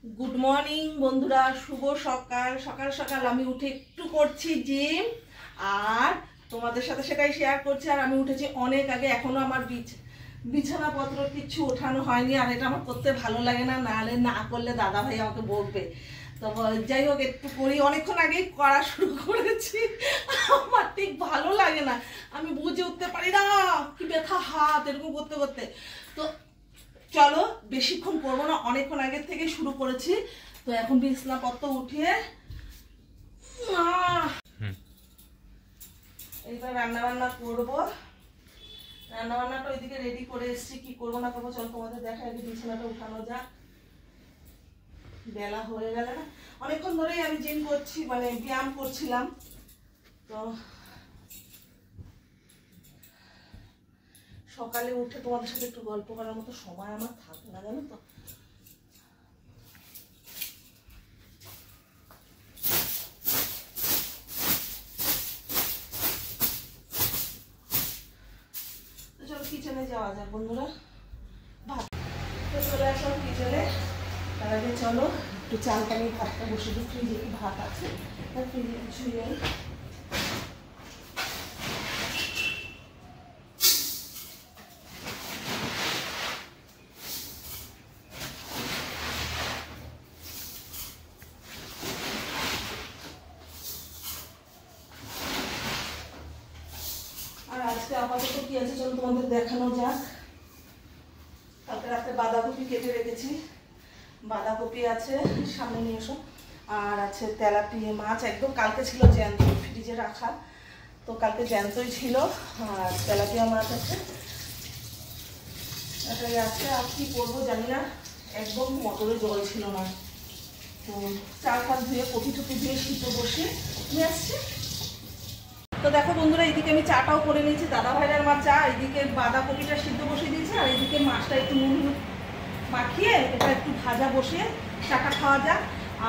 Good morning বন্ধুরা, শুভ সকাল। সকাল সকাল আমি উঠে একটু করছি জিম, আর তোমাদের সাথে সেটাই শেয়ার করছি। আর আমি উঠেছি অনেক আগে, এখনো আমার বিছানাপত্র কিছু ওঠানো হয়নি। আর এটা আমার করতে ভালো লাগে না, নাহলে না করলে দাদা ভাই আমাকে বকবে। তো যাই হোক, একটু করি, অনেকক্ষণ আগেই করা শুরু করেছি। আমার ঠিক ভালো লাগে না, আমি বুঝে উঠতে পারি না, কি ব্যথা হাত এরকম করতে করতে। তো চলো, বেশিক্ষণ করবো না, অনেকক্ষণ আগের থেকে শুরু করেছি। তো এখন বিছানাপত্র উঠিয়ে এইবার রান্না বান্না করবো। রান্না বান্নাটা ওইদিকে রেডি করে এসছি, কি করবো না করবো চলো তোমাদের দেখা, আগে বিছানাটা উঠানো যাক। বেলা হয়ে গেল না, অনেকক্ষণ ধরেই আমি জিম করছি, মানে ব্যায়াম করছিলাম। তো সকালে উঠে তোমাদের সাথে একটু গল্প করার মতো সময় আমার থাকে না, জানো তো। চলো কিচেনে যাওয়া যাক বন্ধুরা। ভাত তো চলে আসলাম কিচেনে। তার আগে চলো একটু চাল পানি ভাতটা বসে দিই, ফ্রিজে কি ভাত আছে, ফ্রিজে কিছুই নেই। আর আজকে আপাতত কি আছে চলো তোমাদের দেখানো যাক। কালকে রাতে বাঁধাকপি কেটে রেখেছি, বাঁধাকপি আছে, সামনে নিয়ে এসো। আর আছে তেলাপিয়া মাছ, একদম কালকে ছিল জ্যান্ত, ফ্রিজে রাখা, তো কালকে জ্যান্তই ছিল। আর তেলাপিয়া মাছ আছে, এটাই আছে। আর কি করবো জানি না, একদম মোটরে জল ছিল না, তো চাল ফাল ধুয়ে কপি টপি দিয়ে সিদ্ধ বসে নিয়ে আসছি। তো দেখো বন্ধুরা, এইদিকে আমি চাটাও করে নিয়েছি, দাদা ভাইয়ের আমার চা। এইদিকে বাঁধাকপিটা সিদ্ধ বসিয়ে দিয়েছি, আর এইদিকে মাছটা একটু নুন মাখিয়ে এটা একটু ভাজা বসিয়ে চাটা খাওয়া যাক।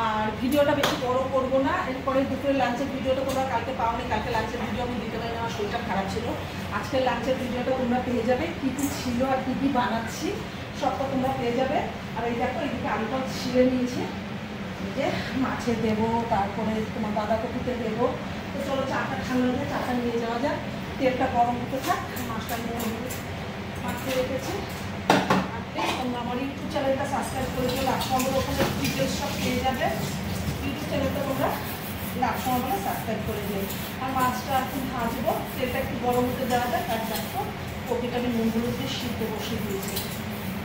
আর ভিডিওটা বেশি বড় করবো না, এরপরে দুপুরে লাঞ্চের ভিডিওটা তোমরা কালকে পাওনি। কালকে লাঞ্চের ভিডিও আমি দিতে পারি না, আমার শরীরটা খারাপ ছিল। আজকের লাঞ্চের ভিডিওটা তোমরা পেয়ে যাবে, কী কী ছিল আর কী কী বানাচ্ছি সবটা তোমরা পেয়ে যাবে। আর এই দেখো, এইদিকে আলুটা ছিঁড়ে নিয়েছে, যে মাছে দেবো, তারপরে তোমার বাঁধাকপিতে দেবো। তো চলো চাটা ঠান্ডা হয়ে চাটা নিয়ে যাওয়া যাক। তেলটা গরম হতে থাক, মাছটা নিয়ে মাখিয়ে রেখেছি। আর তোমরা আমার ইউটিউব চ্যানেলটা সাবস্ক্রাইব করে দিও, লাভসময় ওখানে ডিটেলস সব পেয়ে যাবে। ইউটিউব চ্যানেলটা তোমরা লাভসময় বলে সাবস্ক্রাইব করে দিও। আর মাছটা এখন ভাজবো, তেলটা একটু গরম হতে দেওয়া যায়। তার দেখো কপিটা আমি নুন হলুদ দিয়ে সিদ্ধ বসিয়ে দিয়েছি।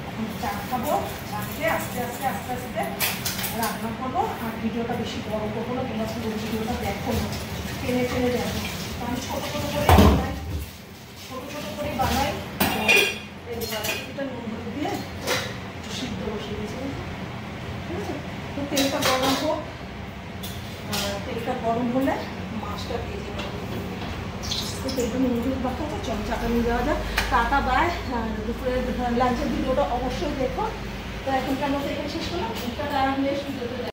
এখন চা খাবো, চা খেয়ে আস্তে আস্তে আস্তে আস্তে রান্না করবো। আর ভিডিওটা বেশি বড় করবো না, তোমরা পুরো ভিডিওটা দেখো না, টেনে টেনে দেখো। আমি ছোটো ছোটো করে বানাই, ছোটো ছোটো করে বানাই। এই বাঁধাকপিটা নুন হলুদ দিয়ে সিদ্ধ বসিয়ে দিয়েছি, ঠিক আছে। তো তেলটা গরম হোক, তেলটা গরম হলে মাছটা ভেজে নেব। তো তেলটা নুন হলুদ মাখাতে চল চাটা নিয়ে যাওয়া যায়। Tata bye. দুপুরের লাঞ্চের ভিডিওটা অবশ্যই দেখো। তো এখনকার মতো এখানে শেষ করলাম, নেক্সট ভিডিওতে